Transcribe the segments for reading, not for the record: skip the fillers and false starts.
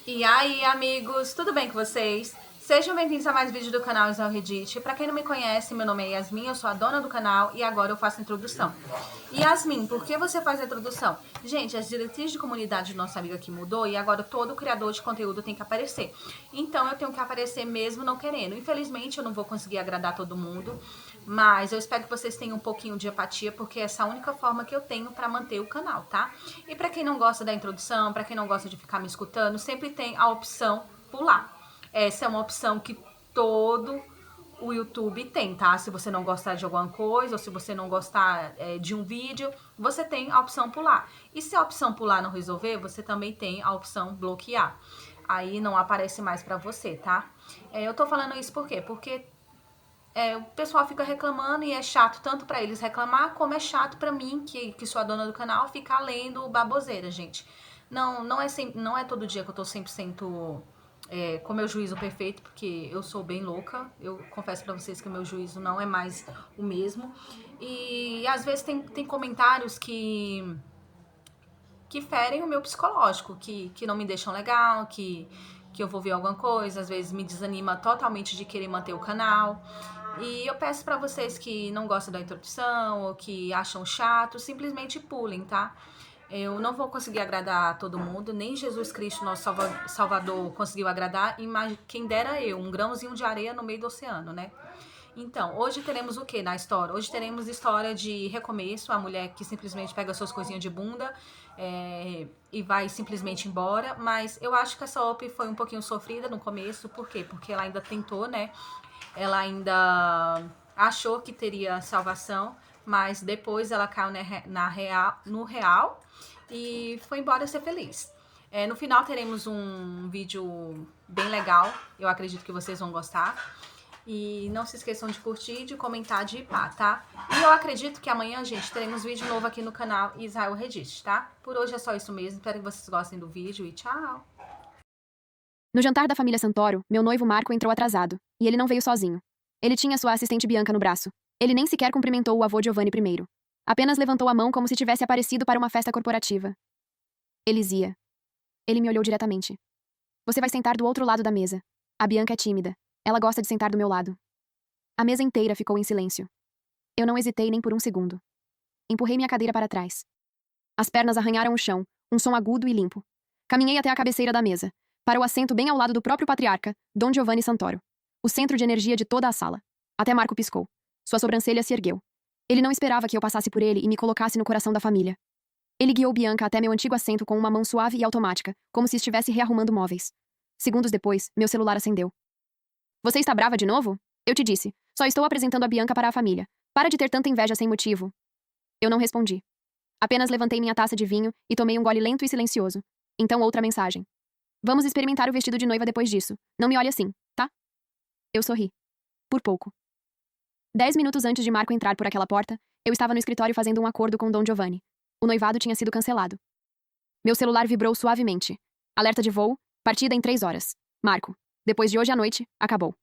E aí, amigos, tudo bem com vocês? Sejam bem-vindos a mais vídeo do canal Isal Reddit. Pra quem não me conhece, meu nome é Yasmin, eu sou a dona do canal e agora eu faço a introdução. Yasmin, por que você faz a introdução? Gente, as diretrizes de comunidade do nosso amigo aqui mudou e agora todo criador de conteúdo tem que aparecer. Então eu tenho que aparecer mesmo não querendo. Infelizmente eu não vou conseguir agradar todo mundo, mas eu espero que vocês tenham um pouquinho de empatia, porque essa é a única forma que eu tenho pra manter o canal, tá? E pra quem não gosta da introdução, pra quem não gosta de ficar me escutando, sempre tem a opção pular. Essa é uma opção que todo o YouTube tem, tá? Se você não gostar de alguma coisa ou se você não gostar de um vídeo, você tem a opção pular. E se a opção pular não resolver, você também tem a opção bloquear. Aí não aparece mais pra você, tá? Eu tô falando isso por quê? Porque o pessoal fica reclamando e é chato tanto pra eles reclamar, como é chato pra mim, que sou a dona do canal, ficar lendo baboseira, gente. Não é todo dia que eu tô 100% com meu juízo perfeito, porque eu sou bem louca. Eu confesso pra vocês que o meu juízo não é mais o mesmo. E às vezes tem comentários que ferem o meu psicológico, que não me deixam legal, que eu vou ver alguma coisa, às vezes me desanima totalmente de querer manter o canal. E eu peço pra vocês que não gostam da introdução ou que acham chato, simplesmente pulem, tá? Eu não vou conseguir agradar todo mundo, nem Jesus Cristo, nosso Salvador, conseguiu agradar, e quem dera eu, um grãozinho de areia no meio do oceano, né? Então, hoje teremos o que na história? Hoje teremos história de recomeço, a mulher que simplesmente pega suas coisinhas de bunda e vai simplesmente embora. Mas eu acho que essa OP foi um pouquinho sofrida no começo. Por quê? Porque ela ainda tentou, né? Ela ainda achou que teria salvação, mas depois ela caiu no real e foi embora ser feliz. No final teremos um vídeo bem legal, eu acredito que vocês vão gostar. E não se esqueçam de curtir, de comentar, de ir pá, tá? E eu acredito que amanhã, gente, teremos vídeo novo aqui no canal Israel Reddit, tá? Por hoje é só isso mesmo, espero que vocês gostem do vídeo e tchau! No jantar da família Santoro, meu noivo Marco entrou atrasado, e ele não veio sozinho. Ele tinha sua assistente Bianca no braço. Ele nem sequer cumprimentou o avô Giovanni primeiro. Apenas levantou a mão como se tivesse aparecido para uma festa corporativa. Elisia. Ele me olhou diretamente. Você vai sentar do outro lado da mesa. A Bianca é tímida. Ela gosta de sentar do meu lado. A mesa inteira ficou em silêncio. Eu não hesitei nem por um segundo. Empurrei minha cadeira para trás. As pernas arranharam o chão, um som agudo e limpo. Caminhei até a cabeceira da mesa, para o assento bem ao lado do próprio patriarca, Dom Giovanni Santoro, o centro de energia de toda a sala. Até Marco piscou. Sua sobrancelha se ergueu. Ele não esperava que eu passasse por ele e me colocasse no coração da família. Ele guiou Bianca até meu antigo assento com uma mão suave e automática, como se estivesse rearrumando móveis. Segundos depois, meu celular acendeu. Você está brava de novo? Eu te disse. Só estou apresentando a Bianca para a família. Para de ter tanta inveja sem motivo. Eu não respondi. Apenas levantei minha taça de vinho e tomei um gole lento e silencioso. Então outra mensagem. Vamos experimentar o vestido de noiva depois disso. Não me olhe assim, tá? Eu sorri. Por pouco. 10 minutos antes de Marco entrar por aquela porta, eu estava no escritório fazendo um acordo com Dom Giovanni. O noivado tinha sido cancelado. Meu celular vibrou suavemente. Alerta de voo, partida em 3 horas. Marco. Depois de hoje à noite, acabou.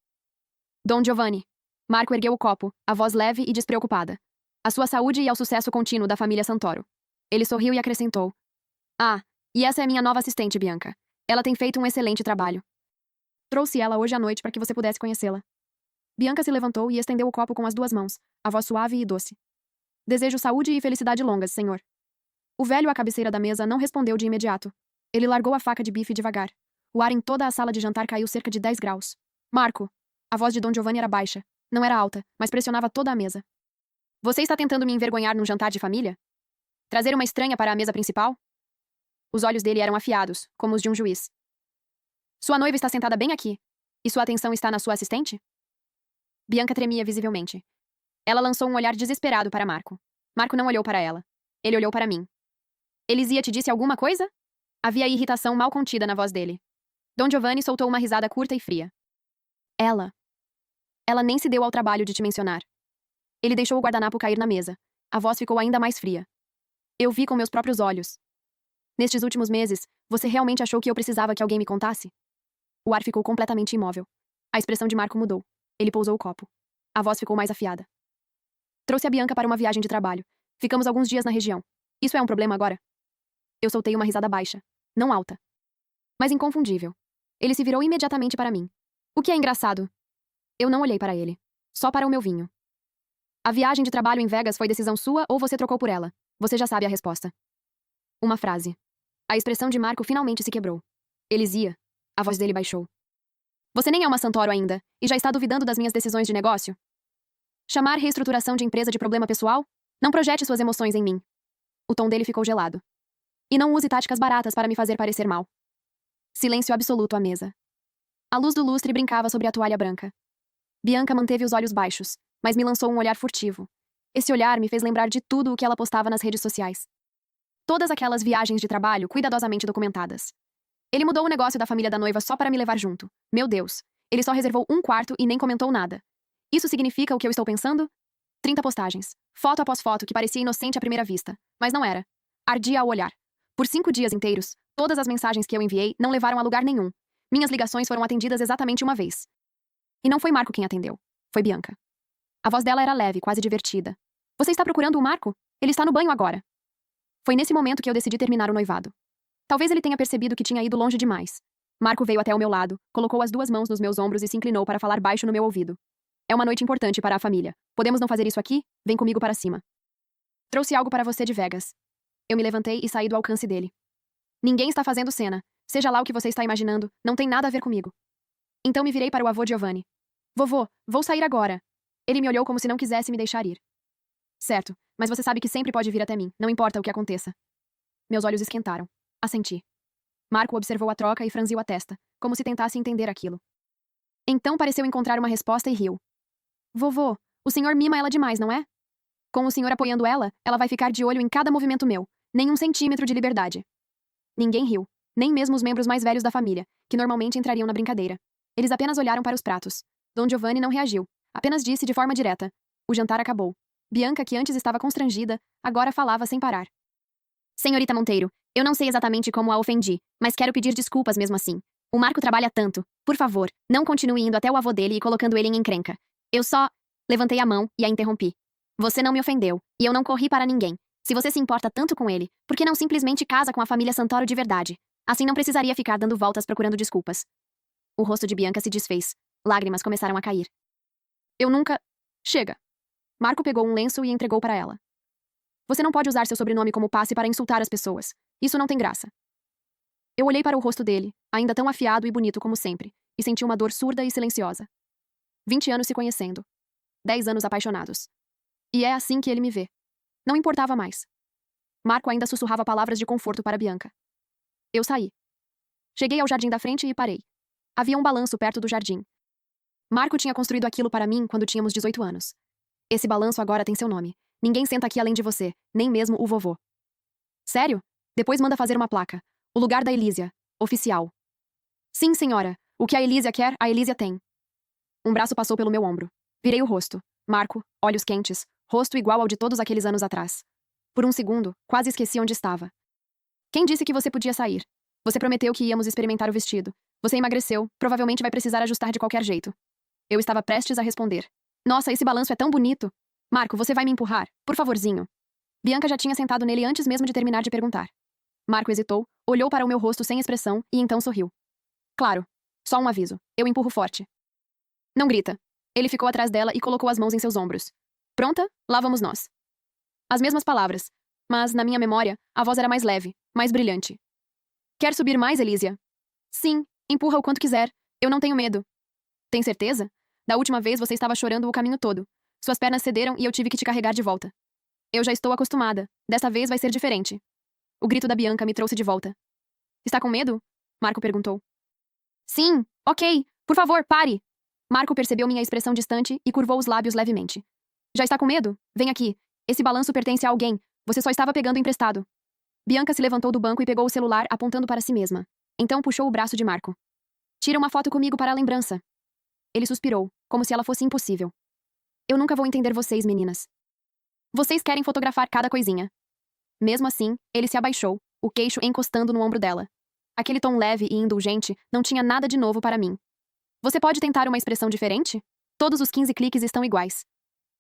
Dom Giovanni. Marco ergueu o copo, a voz leve e despreocupada. À sua saúde e ao sucesso contínuo da família Santoro. Ele sorriu e acrescentou. Ah, e essa é minha nova assistente, Bianca. Ela tem feito um excelente trabalho. Trouxe ela hoje à noite para que você pudesse conhecê-la. Bianca se levantou e estendeu o copo com as 2 mãos, a voz suave e doce. Desejo saúde e felicidade longas, senhor. O velho à cabeceira da mesa não respondeu de imediato. Ele largou a faca de bife devagar. O ar em toda a sala de jantar caiu cerca de 10 graus. Marco. A voz de Dom Giovanni era baixa. Não era alta, mas pressionava toda a mesa. Você está tentando me envergonhar num jantar de família? Trazer uma estranha para a mesa principal? Os olhos dele eram afiados, como os de um juiz. Sua noiva está sentada bem aqui. E sua atenção está na sua assistente? Bianca tremia visivelmente. Ela lançou um olhar desesperado para Marco. Marco não olhou para ela. Ele olhou para mim. Elisia te disse alguma coisa? Havia irritação mal contida na voz dele. Dom Giovanni soltou uma risada curta e fria. Ela. Ela nem se deu ao trabalho de te mencionar. Ele deixou o guardanapo cair na mesa. A voz ficou ainda mais fria. Eu vi com meus próprios olhos. Nestes últimos meses, você realmente achou que eu precisava que alguém me contasse? O ar ficou completamente imóvel. A expressão de Marco mudou. Ele pousou o copo. A voz ficou mais afiada. Trouxe a Bianca para uma viagem de trabalho. Ficamos alguns dias na região. Isso é um problema agora? Eu soltei uma risada baixa. Não alta. mas inconfundível. Ele se virou imediatamente para mim. O que é engraçado? Eu não olhei para ele. Só para o meu vinho. A viagem de trabalho em Vegas foi decisão sua ou você trocou por ela? Você já sabe a resposta. Uma frase. A expressão de Marco finalmente se quebrou. Elisia. A voz dele baixou. Você nem é uma Santoro ainda, e já está duvidando das minhas decisões de negócio? Chamar reestruturação de empresa de problema pessoal? Não projete suas emoções em mim. O tom dele ficou gelado. E não use táticas baratas para me fazer parecer mal. Silêncio absoluto à mesa. A luz do lustre brincava sobre a toalha branca. Bianca manteve os olhos baixos, mas me lançou um olhar furtivo. Esse olhar me fez lembrar de tudo o que ela postava nas redes sociais. Todas aquelas viagens de trabalho cuidadosamente documentadas. Ele mudou o negócio da família da noiva só para me levar junto. Meu Deus. Ele só reservou um quarto e nem comentou nada. Isso significa o que eu estou pensando? 30 postagens. Foto após foto que parecia inocente à primeira vista. Mas não era. Ardia ao olhar. Por 5 dias inteiros, todas as mensagens que eu enviei não levaram a lugar nenhum. Minhas ligações foram atendidas exatamente uma vez. E não foi Marco quem atendeu. Foi Bianca. A voz dela era leve, quase divertida. Você está procurando o Marco? Ele está no banho agora. Foi nesse momento que eu decidi terminar o noivado. Talvez ele tenha percebido que tinha ido longe demais. Marco veio até o meu lado, colocou as 2 mãos nos meus ombros e se inclinou para falar baixo no meu ouvido. É uma noite importante para a família. Podemos não fazer isso aqui? Vem comigo para cima. Trouxe algo para você de Vegas. Eu me levantei e saí do alcance dele. Ninguém está fazendo cena. Seja lá o que você está imaginando, não tem nada a ver comigo. Então me virei para o avô Giovanni. Vovô, vou sair agora. Ele me olhou como se não quisesse me deixar ir. Certo, mas você sabe que sempre pode vir até mim, não importa o que aconteça. Meus olhos esquentaram. Assenti. Marco observou a troca e franziu a testa, como se tentasse entender aquilo. Então pareceu encontrar uma resposta e riu. Vovô, o senhor mima ela demais, não é? Com o senhor apoiando ela, ela vai ficar de olho em cada movimento meu. Nem 1 centímetro de liberdade. Ninguém riu, nem mesmo os membros mais velhos da família, que normalmente entrariam na brincadeira. Eles apenas olharam para os pratos. Dom Giovanni não reagiu, apenas disse de forma direta. O jantar acabou. Bianca, que antes estava constrangida, agora falava sem parar. Senhorita Monteiro, eu não sei exatamente como a ofendi, mas quero pedir desculpas mesmo assim. O Marco trabalha tanto. Por favor, não continue indo até o avô dele e colocando ele em encrenca. Eu só... Levantei a mão e a interrompi. Você não me ofendeu, e eu não corri para ninguém. Se você se importa tanto com ele, por que não simplesmente casa com a família Santoro de verdade? Assim não precisaria ficar dando voltas procurando desculpas. O rosto de Bianca se desfez. Lágrimas começaram a cair. Eu nunca... Chega. Marco pegou um lenço e entregou para ela. Você não pode usar seu sobrenome como passe para insultar as pessoas. Isso não tem graça. Eu olhei para o rosto dele, ainda tão afiado e bonito como sempre, e senti uma dor surda e silenciosa. 20 anos se conhecendo. 10 anos apaixonados. E é assim que ele me vê. Não importava mais. Marco ainda sussurrava palavras de conforto para Bianca. Eu saí. Cheguei ao jardim da frente e parei. Havia um balanço perto do jardim. Marco tinha construído aquilo para mim quando tínhamos 18 anos. Esse balanço agora tem seu nome. Ninguém senta aqui além de você, nem mesmo o vovô. Sério? Depois manda fazer uma placa. O lugar da Elísia. Oficial. Sim, senhora. O que a Elísia quer, a Elísia tem. Um braço passou pelo meu ombro. Virei o rosto. Marco, olhos quentes, rosto igual ao de todos aqueles anos atrás. Por um segundo, quase esqueci onde estava. Quem disse que você podia sair? Você prometeu que íamos experimentar o vestido. Você emagreceu, provavelmente vai precisar ajustar de qualquer jeito. Eu estava prestes a responder. Nossa, esse balanço é tão bonito. Marco, você vai me empurrar? Por favorzinho. Bianca já tinha sentado nele antes mesmo de terminar de perguntar. Marco hesitou, olhou para o meu rosto sem expressão e então sorriu. Claro. Só um aviso. Eu empurro forte. Não grita. Ele ficou atrás dela e colocou as mãos em seus ombros. Pronta? Lá vamos nós. As mesmas palavras, mas, na minha memória, a voz era mais leve, mais brilhante. Quer subir mais, Elísia? Sim, empurra o quanto quiser. Eu não tenho medo. Tem certeza? Da última vez você estava chorando o caminho todo. Suas pernas cederam e eu tive que te carregar de volta. Eu já estou acostumada. Desta vez vai ser diferente. O grito da Bianca me trouxe de volta. Está com medo? Marco perguntou. Sim, ok. Por favor, pare. Marco percebeu minha expressão distante e curvou os lábios levemente. Já está com medo? Vem aqui. Esse balanço pertence a alguém. Você só estava pegando emprestado. Bianca se levantou do banco e pegou o celular apontando para si mesma. Então puxou o braço de Marco. Tira uma foto comigo para a lembrança. Ele suspirou, como se ela fosse impossível. Eu nunca vou entender vocês, meninas. Vocês querem fotografar cada coisinha. Mesmo assim, ele se abaixou, o queixo encostando no ombro dela. Aquele tom leve e indulgente não tinha nada de novo para mim. Você pode tentar uma expressão diferente? Todos os 15 cliques estão iguais.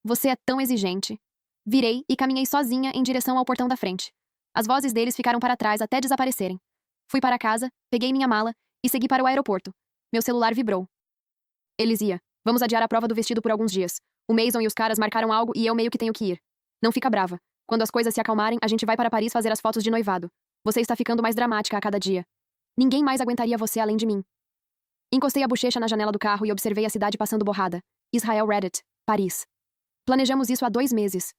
Você é tão exigente. Virei e caminhei sozinha em direção ao portão da frente. As vozes deles ficaram para trás até desaparecerem. Fui para casa, peguei minha mala e segui para o aeroporto. Meu celular vibrou. Elisia, vamos adiar a prova do vestido por alguns dias. O Mason e os caras marcaram algo e eu meio que tenho que ir. Não fica brava. Quando as coisas se acalmarem, a gente vai para Paris fazer as fotos de noivado. Você está ficando mais dramática a cada dia. Ninguém mais aguentaria você além de mim. Encostei a bochecha na janela do carro e observei a cidade passando borrada. Israel Reddit, Paris. Planejamos isso há 2 meses.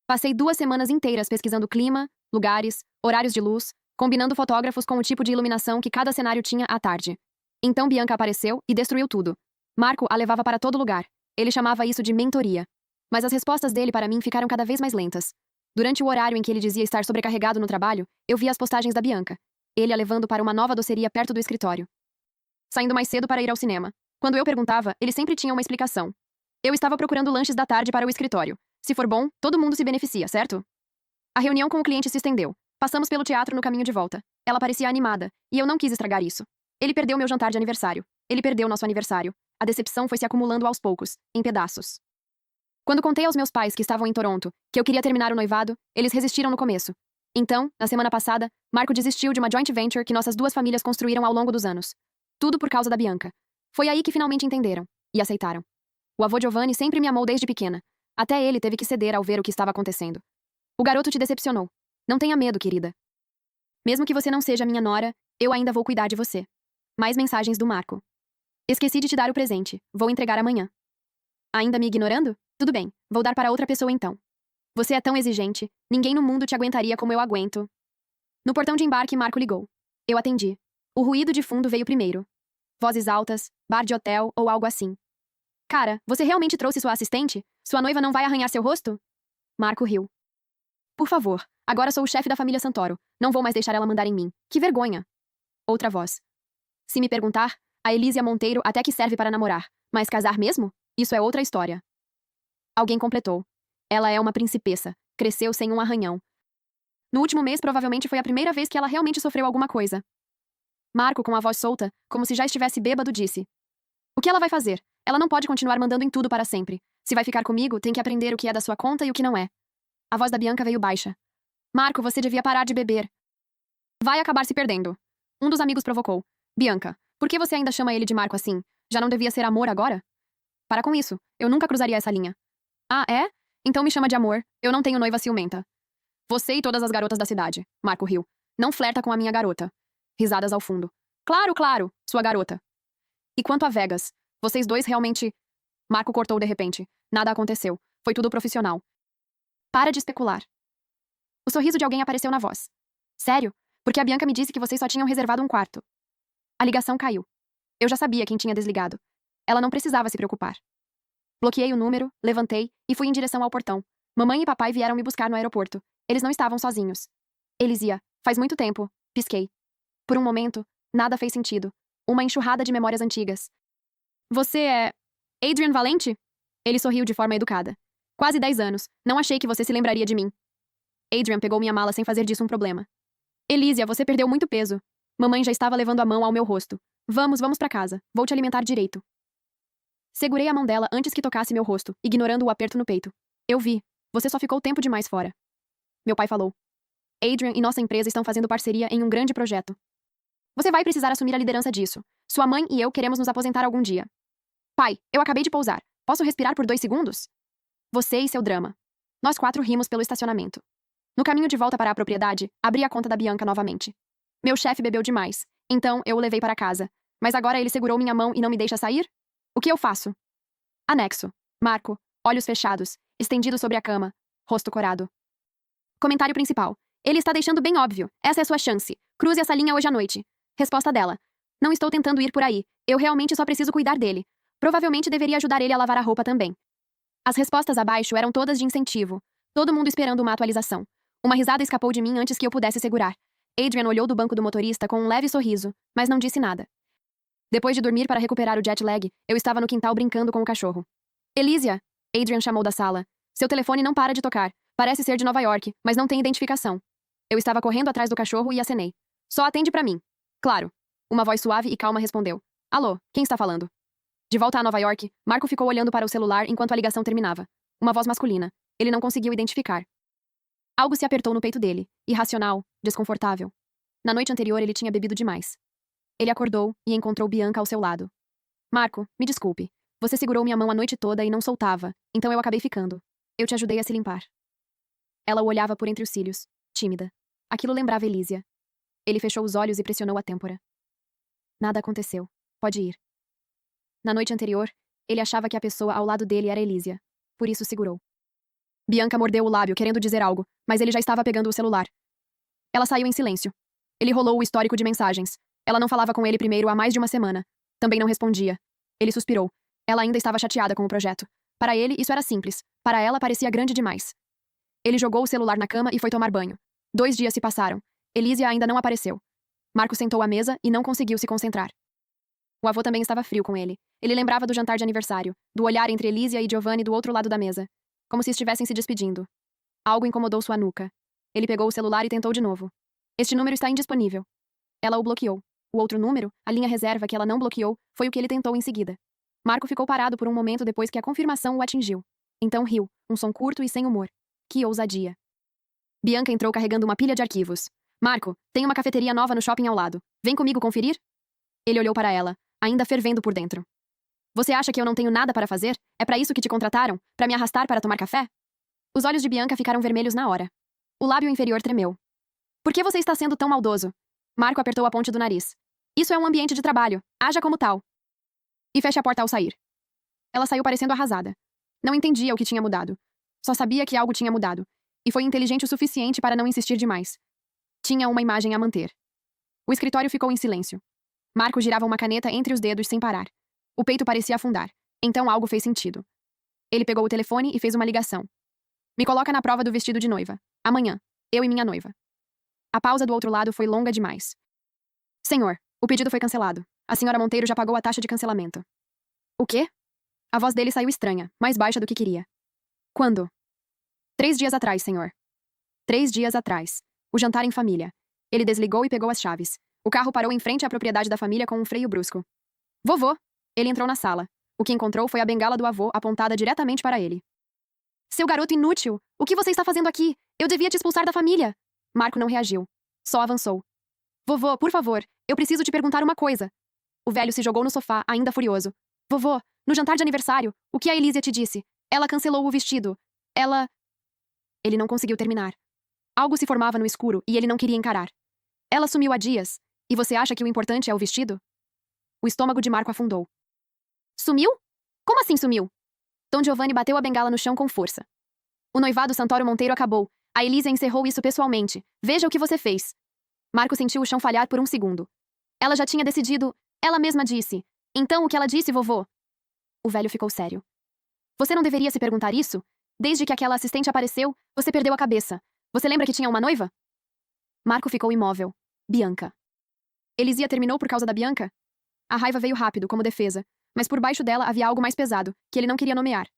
Passei 2 semanas inteiras pesquisando clima, lugares, horários de luz, combinando fotógrafos com o tipo de iluminação que cada cenário tinha à tarde. Então Bianca apareceu e destruiu tudo. Marco a levava para todo lugar. Ele chamava isso de mentoria. Mas as respostas dele para mim ficaram cada vez mais lentas. Durante o horário em que ele dizia estar sobrecarregado no trabalho, eu via as postagens da Bianca. Ele a levando para uma nova doceria perto do escritório. Saindo mais cedo para ir ao cinema. Quando eu perguntava, ele sempre tinha uma explicação. Eu estava procurando lanches da tarde para o escritório. Se for bom, todo mundo se beneficia, certo? A reunião com o cliente se estendeu. Passamos pelo teatro no caminho de volta. Ela parecia animada, e eu não quis estragar isso. Ele perdeu meu jantar de aniversário. Ele perdeu nosso aniversário. A decepção foi se acumulando aos poucos, em pedaços. Quando contei aos meus pais que estavam em Toronto, que eu queria terminar o noivado, eles resistiram no começo. Então, na semana passada, Marco desistiu de uma joint venture que nossas 2 famílias construíram ao longo dos anos. Tudo por causa da Bianca. Foi aí que finalmente entenderam. E aceitaram. O avô Giovanni sempre me amou desde pequena. Até ele teve que ceder ao ver o que estava acontecendo. O garoto te decepcionou. Não tenha medo, querida. Mesmo que você não seja minha nora, eu ainda vou cuidar de você. Mais mensagens do Marco. Esqueci de te dar o presente. Vou entregar amanhã. Ainda me ignorando? Tudo bem. Vou dar para outra pessoa então. Você é tão exigente. Ninguém no mundo te aguentaria como eu aguento. No portão de embarque, Marco ligou. Eu atendi. O ruído de fundo veio primeiro. Vozes altas, bar de hotel ou algo assim. Cara, você realmente trouxe sua assistente? Sua noiva não vai arranhar seu rosto? Marco riu. Por favor, agora sou o chefe da família Santoro. Não vou mais deixar ela mandar em mim. Que vergonha. Outra voz. Se me perguntar, a Elísia Monteiro até que serve para namorar. Mas casar mesmo? Isso é outra história. Alguém completou. Ela é uma principessa. Cresceu sem um arranhão. No último mês, provavelmente foi a primeira vez que ela realmente sofreu alguma coisa. Marco, com a voz solta, como se já estivesse bêbado, disse. O que ela vai fazer? Ela não pode continuar mandando em tudo para sempre. Se vai ficar comigo, tem que aprender o que é da sua conta e o que não é. A voz da Bianca veio baixa. Marco, você devia parar de beber. Vai acabar se perdendo. Um dos amigos provocou. Bianca, por que você ainda chama ele de Marco assim? Já não devia ser amor agora? Para com isso. Eu nunca cruzaria essa linha. Ah, é? Então me chama de amor. Eu não tenho noiva ciumenta. Você e todas as garotas da cidade. Marco riu. Não flerta com a minha garota. Risadas ao fundo. Claro, claro, sua garota. E quanto a Vegas? Vocês dois realmente... Marco cortou de repente. Nada aconteceu. Foi tudo profissional. Para de especular. O sorriso de alguém apareceu na voz. Sério? Porque a Bianca me disse que vocês só tinham reservado um quarto. A ligação caiu. Eu já sabia quem tinha desligado. Ela não precisava se preocupar. Bloqueei o número, levantei e fui em direção ao portão. Mamãe e papai vieram me buscar no aeroporto. Eles não estavam sozinhos. Elisia, faz muito tempo. Pisquei. Por um momento, nada fez sentido. Uma enxurrada de memórias antigas. Você é... Adrian Valente? Ele sorriu de forma educada. Quase 10 anos. Não achei que você se lembraria de mim. Adrian pegou minha mala sem fazer disso um problema. Elisia, você perdeu muito peso. Mamãe já estava levando a mão ao meu rosto. Vamos pra casa. Vou te alimentar direito. Segurei a mão dela antes que tocasse meu rosto, ignorando o aperto no peito. Eu vi. Você só ficou tempo demais fora. Meu pai falou. Adrian e nossa empresa estão fazendo parceria em um grande projeto. Você vai precisar assumir a liderança disso. Sua mãe e eu queremos nos aposentar algum dia. Pai, eu acabei de pousar. Posso respirar por 2 segundos? Você e seu drama. Nós 4 rimos pelo estacionamento. No caminho de volta para a propriedade, abri a conta da Bianca novamente. Meu chefe bebeu demais, então eu o levei para casa. Mas agora ele segurou minha mão e não me deixa sair? O que eu faço? Anexo. Marco, olhos fechados, estendido sobre a cama, rosto corado. Comentário principal. Ele está deixando bem óbvio. Essa é sua chance. Cruze essa linha hoje à noite. Resposta dela. Não estou tentando ir por aí. Eu realmente só preciso cuidar dele. Provavelmente deveria ajudar ele a lavar a roupa também. As respostas abaixo eram todas de incentivo. Todo mundo esperando uma atualização. Uma risada escapou de mim antes que eu pudesse segurar. Adrian olhou do banco do motorista com um leve sorriso, mas não disse nada. Depois de dormir para recuperar o jet lag, eu estava no quintal brincando com o cachorro. Elisia! Adrian chamou da sala. Seu telefone não para de tocar. Parece ser de Nova York, mas não tem identificação. Eu estava correndo atrás do cachorro e acenei. Só atende pra mim. Claro. Uma voz suave e calma respondeu. Alô, quem está falando? De volta a Nova York, Marco ficou olhando para o celular enquanto a ligação terminava. Uma voz masculina. Ele não conseguiu identificar. Algo se apertou no peito dele. Irracional, desconfortável. Na noite anterior, ele tinha bebido demais. Ele acordou e encontrou Bianca ao seu lado. Marco, me desculpe. Você segurou minha mão a noite toda e não soltava, então eu acabei ficando. Eu te ajudei a se limpar. Ela o olhava por entre os cílios, tímida. Aquilo lembrava Elísia. Ele fechou os olhos e pressionou a têmpora. Nada aconteceu. Pode ir. Na noite anterior, ele achava que a pessoa ao lado dele era Elísia. Por isso segurou. Bianca mordeu o lábio, querendo dizer algo, mas ele já estava pegando o celular. Ela saiu em silêncio. Ele rolou o histórico de mensagens. Ela não falava com ele primeiro há mais de uma semana. Também não respondia. Ele suspirou. Ela ainda estava chateada com o projeto. Para ele, isso era simples. Para ela, parecia grande demais. Ele jogou o celular na cama e foi tomar banho. 2 dias se passaram. Elísia ainda não apareceu. Marco sentou à mesa e não conseguiu se concentrar. O avô também estava frio com ele. Ele lembrava do jantar de aniversário, do olhar entre Elísia e Giovanni do outro lado da mesa. Como se estivessem se despedindo. Algo incomodou sua nuca. Ele pegou o celular e tentou de novo. Este número está indisponível. Ela o bloqueou. O outro número, a linha reserva que ela não bloqueou, foi o que ele tentou em seguida. Marco ficou parado por um momento depois que a confirmação o atingiu. Então riu, um som curto e sem humor. Que ousadia. Bianca entrou carregando uma pilha de arquivos. Marco, tem uma cafeteria nova no shopping ao lado. Vem comigo conferir? Ele olhou para ela, ainda fervendo por dentro. Você acha que eu não tenho nada para fazer? É para isso que te contrataram? Para me arrastar para tomar café? Os olhos de Bianca ficaram vermelhos na hora. O lábio inferior tremeu. Por que você está sendo tão maldoso? Marco apertou a ponte do nariz. Isso é um ambiente de trabalho. Haja como tal. E feche a porta ao sair. Ela saiu parecendo arrasada. Não entendia o que tinha mudado. Só sabia que algo tinha mudado. E foi inteligente o suficiente para não insistir demais. Tinha uma imagem a manter. O escritório ficou em silêncio. Marco girava uma caneta entre os dedos sem parar. O peito parecia afundar. Então algo fez sentido. Ele pegou o telefone e fez uma ligação. Me coloca na prova do vestido de noiva. Amanhã. Eu e minha noiva. A pausa do outro lado foi longa demais. Senhor, o pedido foi cancelado. A senhora Monteiro já pagou a taxa de cancelamento. O quê? A voz dele saiu estranha, mais baixa do que queria. Quando? 3 dias atrás, senhor. 3 dias atrás. O jantar em família. Ele desligou e pegou as chaves. O carro parou em frente à propriedade da família com um freio brusco. Vovô! Ele entrou na sala. O que encontrou foi a bengala do avô apontada diretamente para ele. Seu garoto inútil! O que você está fazendo aqui? Eu devia te expulsar da família! Marco não reagiu. Só avançou. Vovô, por favor, eu preciso te perguntar uma coisa. O velho se jogou no sofá, ainda furioso. Vovô, no jantar de aniversário, o que a Elísia te disse? Ela cancelou o vestido. Ela... Ele não conseguiu terminar. Algo se formava no escuro e ele não queria encarar. Ela sumiu há dias. E você acha que o importante é o vestido? O estômago de Marco afundou. Sumiu? Como assim sumiu? Dom Giovanni bateu a bengala no chão com força. O noivado Santoro Monteiro acabou. A Elísia encerrou isso pessoalmente. Veja o que você fez. Marco sentiu o chão falhar por um segundo. Ela já tinha decidido. Ela mesma disse. Então o que ela disse, vovô? O velho ficou sério. Você não deveria se perguntar isso? Desde que aquela assistente apareceu, você perdeu a cabeça. Você lembra que tinha uma noiva? Marco ficou imóvel. Bianca. Elísia terminou por causa da Bianca? A raiva veio rápido, como defesa, mas por baixo dela havia algo mais pesado, que ele não queria nomear.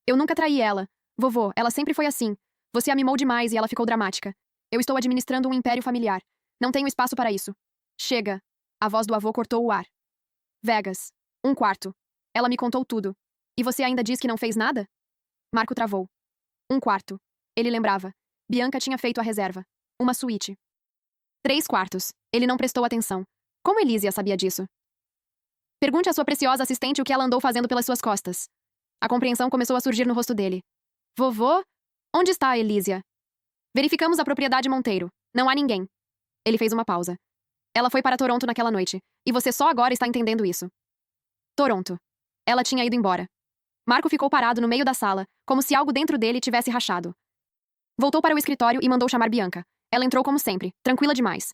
Eu nunca traí ela. Vovô, ela sempre foi assim. Você a mimou demais e ela ficou dramática. Eu estou administrando um império familiar. Não tenho espaço para isso. Chega. A voz do avô cortou o ar. Vegas. 1/4. Ela me contou tudo. E você ainda diz que não fez nada? Marco travou. 1/4. Ele lembrava. Bianca tinha feito a reserva. Uma suíte. 3/4. Ele não prestou atenção. Como Elísia sabia disso? Pergunte à sua preciosa assistente o que ela andou fazendo pelas suas costas. A compreensão começou a surgir no rosto dele. Vovô? Onde está a Elísia? Verificamos a propriedade Monteiro. Não há ninguém. Ele fez uma pausa. Ela foi para Toronto naquela noite. E você só agora está entendendo isso. Toronto. Ela tinha ido embora. Marco ficou parado no meio da sala, como se algo dentro dele tivesse rachado. Voltou para o escritório e mandou chamar Bianca. Ela entrou como sempre, tranquila demais.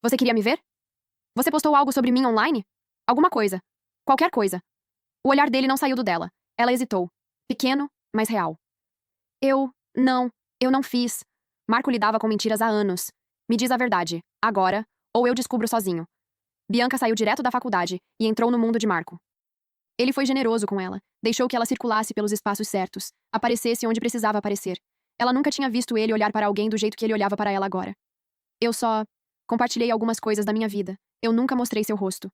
Você queria me ver? Você postou algo sobre mim online? Alguma coisa. Qualquer coisa. O olhar dele não saiu do dela. Ela hesitou. Pequeno, mas real. Eu não fiz. Marco lidava com mentiras há anos. Me diz a verdade, agora, ou eu descubro sozinho. Bianca saiu direto da faculdade e entrou no mundo de Marco. Ele foi generoso com ela, deixou que ela circulasse pelos espaços certos, aparecesse onde precisava aparecer. Ela nunca tinha visto ele olhar para alguém do jeito que ele olhava para ela agora. Eu só compartilhei algumas coisas da minha vida. Eu nunca mostrei seu rosto.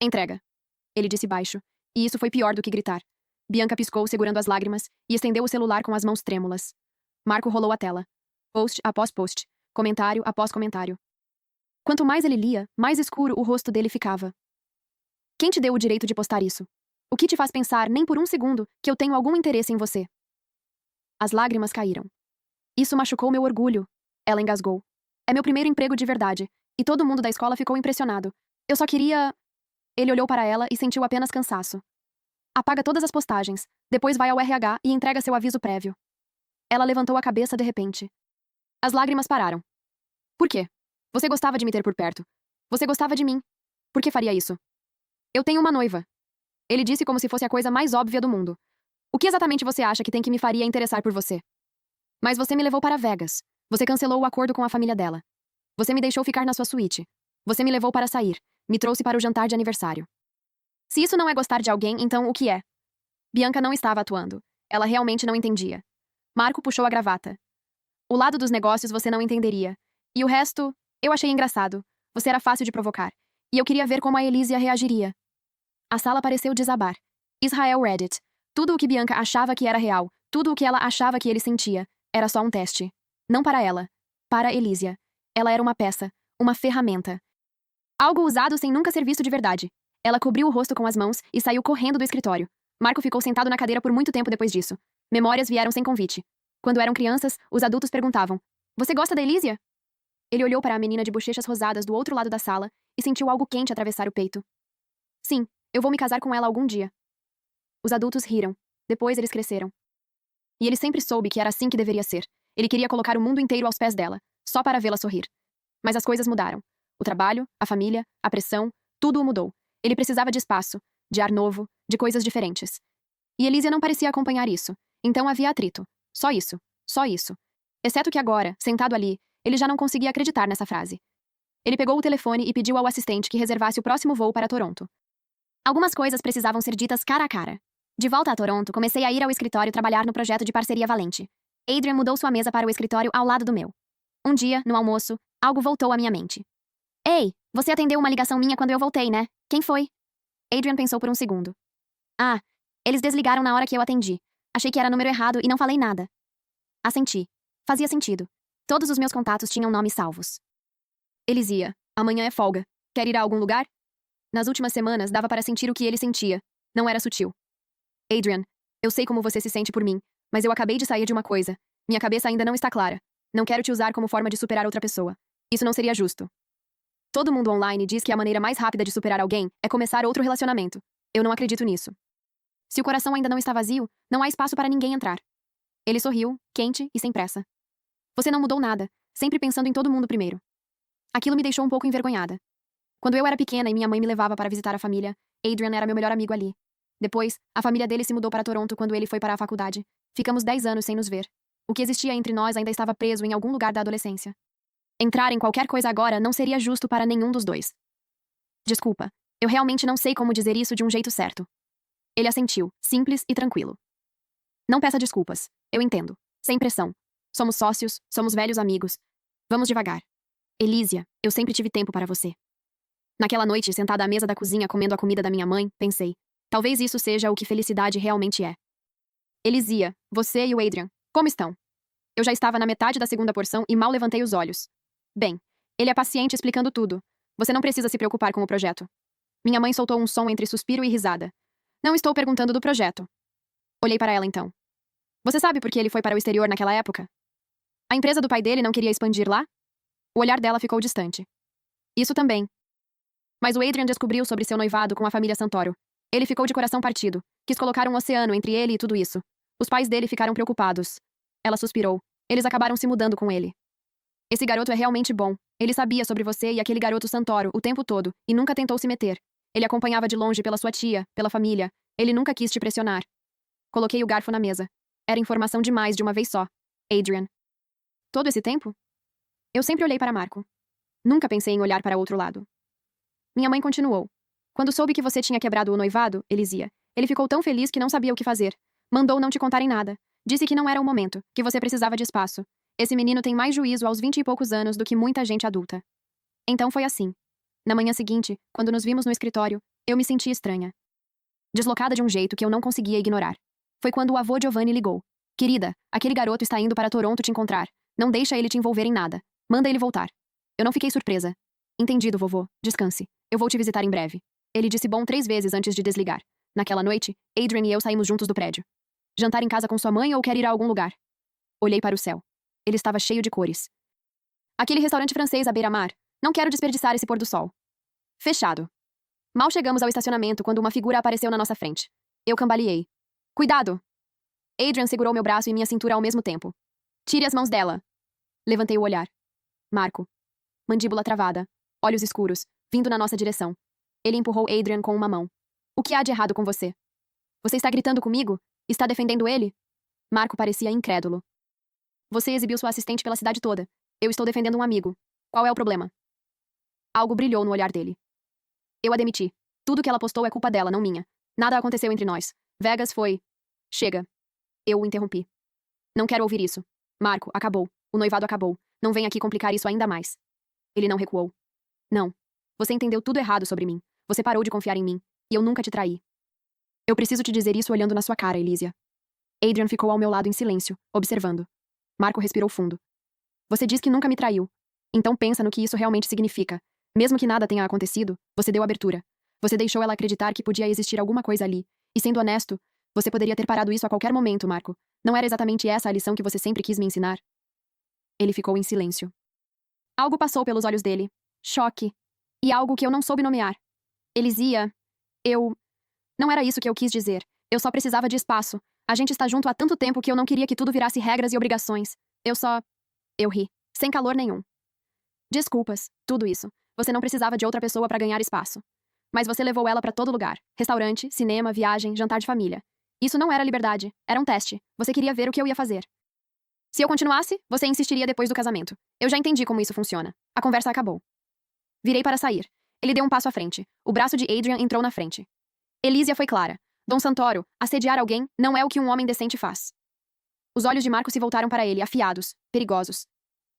Entrega. Ele disse baixo, e isso foi pior do que gritar. Bianca piscou segurando as lágrimas e estendeu o celular com as mãos trêmulas. Marco rolou a tela. Post após post. Comentário após comentário. Quanto mais ele lia, mais escuro o rosto dele ficava. Quem te deu o direito de postar isso? O que te faz pensar nem por um segundo que eu tenho algum interesse em você? As lágrimas caíram. Isso machucou meu orgulho. Ela engasgou. É meu primeiro emprego de verdade, e todo mundo da escola ficou impressionado. Eu só queria... Ele olhou para ela e sentiu apenas cansaço. Apaga todas as postagens, depois vai ao RH e entrega seu aviso prévio. Ela levantou a cabeça de repente. As lágrimas pararam. Por quê? Você gostava de me ter por perto. Você gostava de mim. Por que faria isso? Eu tenho uma noiva. Ele disse como se fosse a coisa mais óbvia do mundo. O que exatamente você acha que tem que me faria interessar por você? Mas você me levou para Vegas. Você cancelou o acordo com a família dela. Você me deixou ficar na sua suíte. Você me levou para sair. Me trouxe para o jantar de aniversário. Se isso não é gostar de alguém, então o que é? Bianca não estava atuando. Ela realmente não entendia. Marco puxou a gravata. O lado dos negócios você não entenderia. E o resto, eu achei engraçado. Você era fácil de provocar. E eu queria ver como a Elísia reagiria. A sala pareceu desabar. Israel Reddit. Tudo o que Bianca achava que era real, tudo o que ela achava que ele sentia, era só um teste. Não para ela. Para Elísia. Ela era uma peça. Uma ferramenta. Algo usado sem nunca ser visto de verdade. Ela cobriu o rosto com as mãos e saiu correndo do escritório. Marco ficou sentado na cadeira por muito tempo depois disso. Memórias vieram sem convite. Quando eram crianças, os adultos perguntavam: Você gosta da Elísia? Ele olhou para a menina de bochechas rosadas do outro lado da sala e sentiu algo quente atravessar o peito. Sim, eu vou me casar com ela algum dia. Os adultos riram. Depois eles cresceram. E ele sempre soube que era assim que deveria ser. Ele queria colocar o mundo inteiro aos pés dela, só para vê-la sorrir. Mas as coisas mudaram. O trabalho, a família, a pressão, tudo o mudou. Ele precisava de espaço, de ar novo, de coisas diferentes. E Elísia não parecia acompanhar isso. Então havia atrito. Só isso. Só isso. Exceto que agora, sentado ali, ele já não conseguia acreditar nessa frase. Ele pegou o telefone e pediu ao assistente que reservasse o próximo voo para Toronto. Algumas coisas precisavam ser ditas cara a cara. De volta a Toronto, comecei a ir ao escritório trabalhar no projeto de parceria valente. Adrian mudou sua mesa para o escritório ao lado do meu. Um dia, no almoço, algo voltou à minha mente. Ei, você atendeu uma ligação minha quando eu voltei, né? Quem foi? Adrian pensou por um segundo. Ah, eles desligaram na hora que eu atendi. Achei que era número errado e não falei nada. Assenti. Fazia sentido. Todos os meus contatos tinham nomes salvos. Elisia, amanhã é folga. Quer ir a algum lugar? Nas últimas semanas, dava para sentir o que ele sentia. Não era sutil. Adrian, eu sei como você se sente por mim, mas eu acabei de sair de uma coisa. Minha cabeça ainda não está clara. Não quero te usar como forma de superar outra pessoa. Isso não seria justo. Todo mundo online diz que a maneira mais rápida de superar alguém é começar outro relacionamento. Eu não acredito nisso. Se o coração ainda não está vazio, não há espaço para ninguém entrar. Ele sorriu, quente e sem pressa. Você não mudou nada, sempre pensando em todo mundo primeiro. Aquilo me deixou um pouco envergonhada. Quando eu era pequena e minha mãe me levava para visitar a família, Adrian era meu melhor amigo ali. Depois, a família dele se mudou para Toronto quando ele foi para a faculdade. Ficamos 10 anos sem nos ver. O que existia entre nós ainda estava preso em algum lugar da adolescência. Entrar em qualquer coisa agora não seria justo para nenhum dos dois. Desculpa, eu realmente não sei como dizer isso de um jeito certo. Ele assentiu, simples e tranquilo. Não peça desculpas. Eu entendo. Sem pressão. Somos sócios, somos velhos amigos. Vamos devagar. Elísia, eu sempre tive tempo para você. Naquela noite, sentada à mesa da cozinha comendo a comida da minha mãe, pensei, talvez isso seja o que felicidade realmente é. Elisia, você e o Adrian, como estão? Eu já estava na metade da segunda porção e mal levantei os olhos. Bem, ele é paciente explicando tudo. Você não precisa se preocupar com o projeto. Minha mãe soltou um som entre suspiro e risada. Não estou perguntando do projeto. Olhei para ela então. Você sabe por que ele foi para o exterior naquela época? A empresa do pai dele não queria expandir lá? O olhar dela ficou distante. Isso também. Mas o Adrian descobriu sobre seu noivado com a família Santoro. Ele ficou de coração partido. Quis colocar um oceano entre ele e tudo isso. Os pais dele ficaram preocupados. Ela suspirou. Eles acabaram se mudando com ele. Esse garoto é realmente bom. Ele sabia sobre você e aquele garoto Santoro o tempo todo e nunca tentou se meter. Ele acompanhava de longe pela sua tia, pela família. Ele nunca quis te pressionar. Coloquei o garfo na mesa. Era informação demais de uma vez só. Adrian. Todo esse tempo? Eu sempre olhei para Marco. Nunca pensei em olhar para outro lado. Minha mãe continuou. Quando soube que você tinha quebrado o noivado, Elisia, ele ficou tão feliz que não sabia o que fazer. Mandou não te contarem nada. Disse que não era o momento, que você precisava de espaço. Esse menino tem mais juízo aos 20 e poucos anos do que muita gente adulta. Então foi assim. Na manhã seguinte, quando nos vimos no escritório, eu me senti estranha. Deslocada de um jeito que eu não conseguia ignorar. Foi quando o avô Giovanni ligou. Querida, aquele garoto está indo para Toronto te encontrar. Não deixa ele te envolver em nada. Manda ele voltar. Eu não fiquei surpresa. Entendido, vovô. Descanse. Eu vou te visitar em breve. Ele disse bom 3 vezes antes de desligar. Naquela noite, Adrian e eu saímos juntos do prédio. Jantar em casa com sua mãe ou quer ir a algum lugar? Olhei para o céu. Ele estava cheio de cores. Aquele restaurante francês à beira-mar. Não quero desperdiçar esse pôr do sol. Fechado. Mal chegamos ao estacionamento quando uma figura apareceu na nossa frente. Eu cambaleei. Cuidado! Adrian segurou meu braço e minha cintura ao mesmo tempo. Tire as mãos dela. Levantei o olhar. Marco. Mandíbula travada. Olhos escuros, vindo na nossa direção. Ele empurrou Adrian com uma mão. O que há de errado com você? Você está gritando comigo? Está defendendo ele? Marco parecia incrédulo. Você exibiu sua assistente pela cidade toda. Eu estou defendendo um amigo. Qual é o problema? Algo brilhou no olhar dele. Eu a demiti. Tudo que ela postou é culpa dela, não minha. Nada aconteceu entre nós. Vegas foi... Chega. Eu o interrompi. Não quero ouvir isso. Marco, acabou. O noivado acabou. Não venha aqui complicar isso ainda mais. Ele não recuou. Não. Você entendeu tudo errado sobre mim. Você parou de confiar em mim. E eu nunca te traí. Eu preciso te dizer isso olhando na sua cara, Elísia. Adrian ficou ao meu lado em silêncio, observando. Marco respirou fundo. Você diz que nunca me traiu. Então pensa no que isso realmente significa. Mesmo que nada tenha acontecido, você deu abertura. Você deixou ela acreditar que podia existir alguma coisa ali. E sendo honesto, você poderia ter parado isso a qualquer momento, Marco. Não era exatamente essa a lição que você sempre quis me ensinar? Ele ficou em silêncio. Algo passou pelos olhos dele. Choque. E algo que eu não soube nomear. Elisia. Não era isso que eu quis dizer. Eu só precisava de espaço. A gente está junto há tanto tempo que eu não queria que tudo virasse regras e obrigações. Eu ri. Sem calor nenhum. Desculpas. Tudo isso. Você não precisava de outra pessoa para ganhar espaço. Mas você levou ela para todo lugar. Restaurante, cinema, viagem, jantar de família. Isso não era liberdade. Era um teste. Você queria ver o que eu ia fazer. Se eu continuasse, você insistiria depois do casamento. Eu já entendi como isso funciona. A conversa acabou. Virei para sair. Ele deu um passo à frente. O braço de Adrian entrou na frente. Elísia foi clara. Dom Santoro, assediar alguém não é o que um homem decente faz. Os olhos de Marco se voltaram para ele, afiados, perigosos.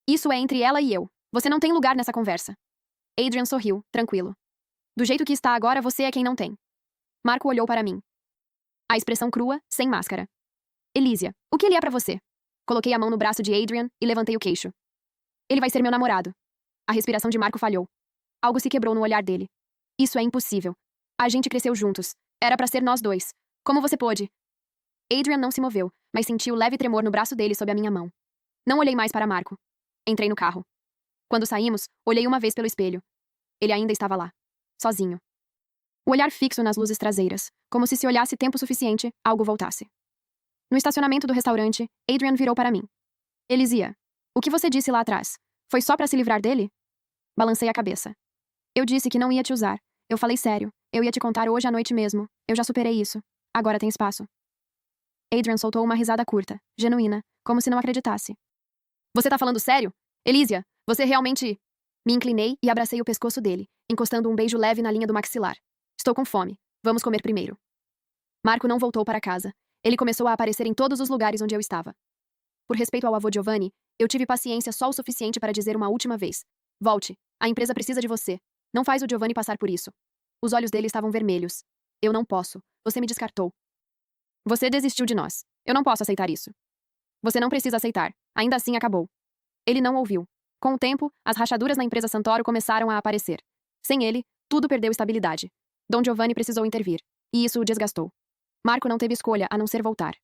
Isso é entre ela e eu. Você não tem lugar nessa conversa. Adrian sorriu, tranquilo. Do jeito que está agora, você é quem não tem. Marco olhou para mim. A expressão crua, sem máscara. Elísia, o que ele é para você? Coloquei a mão no braço de Adrian e levantei o queixo. Ele vai ser meu namorado. A respiração de Marco falhou. Algo se quebrou no olhar dele. Isso é impossível. A gente cresceu juntos. Era para ser nós dois. Como você pôde? Adrian não se moveu, mas senti o leve tremor no braço dele sob a minha mão. Não olhei mais para Marco. Entrei no carro. Quando saímos, olhei uma vez pelo espelho. Ele ainda estava lá. Sozinho. O olhar fixo nas luzes traseiras, como se olhasse tempo suficiente, algo voltasse. No estacionamento do restaurante, Adrian virou para mim. Elisia, o que você disse lá atrás? Foi só para se livrar dele? Balancei a cabeça. Eu disse que não ia te usar. Eu falei sério. Eu ia te contar hoje à noite mesmo. Eu já superei isso. Agora tem espaço. Adrian soltou uma risada curta, genuína, como se não acreditasse. Você tá falando sério? Elisia, você realmente... Me inclinei e abracei o pescoço dele, encostando um beijo leve na linha do maxilar. Estou com fome. Vamos comer primeiro. Marco não voltou para casa. Ele começou a aparecer em todos os lugares onde eu estava. Por respeito ao avô Giovanni, eu tive paciência só o suficiente para dizer uma última vez. Volte. A empresa precisa de você. Não faz o Giovanni passar por isso. Os olhos dele estavam vermelhos. Eu não posso. Você me descartou. Você desistiu de nós. Eu não posso aceitar isso. Você não precisa aceitar. Ainda assim acabou. Ele não ouviu. Com o tempo, as rachaduras na empresa Santoro começaram a aparecer. Sem ele, tudo perdeu estabilidade. Dom Giovanni precisou intervir. E isso o desgastou. Marco não teve escolha a não ser voltar.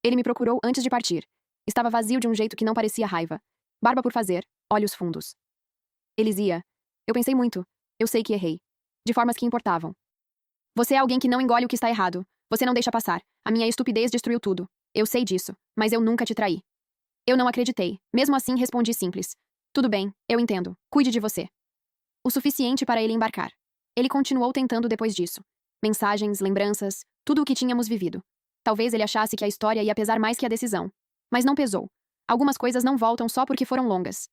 Ele me procurou antes de partir. Estava vazio de um jeito que não parecia raiva. Barba por fazer, olhos fundos. Elisia, eu pensei muito. Eu sei que errei. De formas que importavam. Você é alguém que não engole o que está errado. Você não deixa passar. A minha estupidez destruiu tudo. Eu sei disso, mas eu nunca te traí. Eu não acreditei. Mesmo assim, respondi simples. Tudo bem, eu entendo. Cuide de você. O suficiente para ele embarcar. Ele continuou tentando depois disso. Mensagens, lembranças, tudo o que tínhamos vivido. Talvez ele achasse que a história ia pesar mais que a decisão. Mas não pesou. Algumas coisas não voltam só porque foram longas.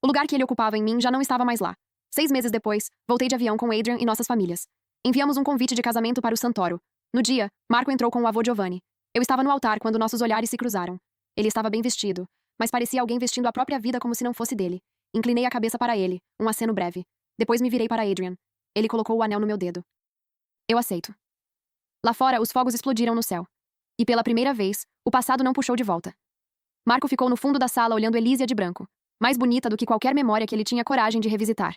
O lugar que ele ocupava em mim já não estava mais lá. 6 meses depois, voltei de avião com Adrian e nossas famílias. Enviamos um convite de casamento para o Santoro. No dia, Marco entrou com o avô Giovanni. Eu estava no altar quando nossos olhares se cruzaram. Ele estava bem vestido, mas parecia alguém vestindo a própria vida como se não fosse dele. Inclinei a cabeça para ele, um aceno breve. Depois me virei para Adrian. Ele colocou o anel no meu dedo. Eu aceito. Lá fora, os fogos explodiram no céu. E pela primeira vez, o passado não puxou de volta. Marco ficou no fundo da sala olhando Elísia de branco, mais bonita do que qualquer memória que ele tinha coragem de revisitar.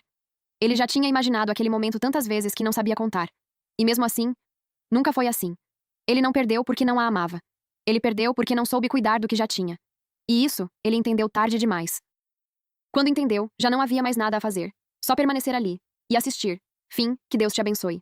Ele já tinha imaginado aquele momento tantas vezes que não sabia contar. E mesmo assim, nunca foi assim. Ele não perdeu porque não a amava. Ele perdeu porque não soube cuidar do que já tinha. E isso, ele entendeu tarde demais. Quando entendeu, já não havia mais nada a fazer. Só permanecer ali. E assistir. Fim, que Deus te abençoe.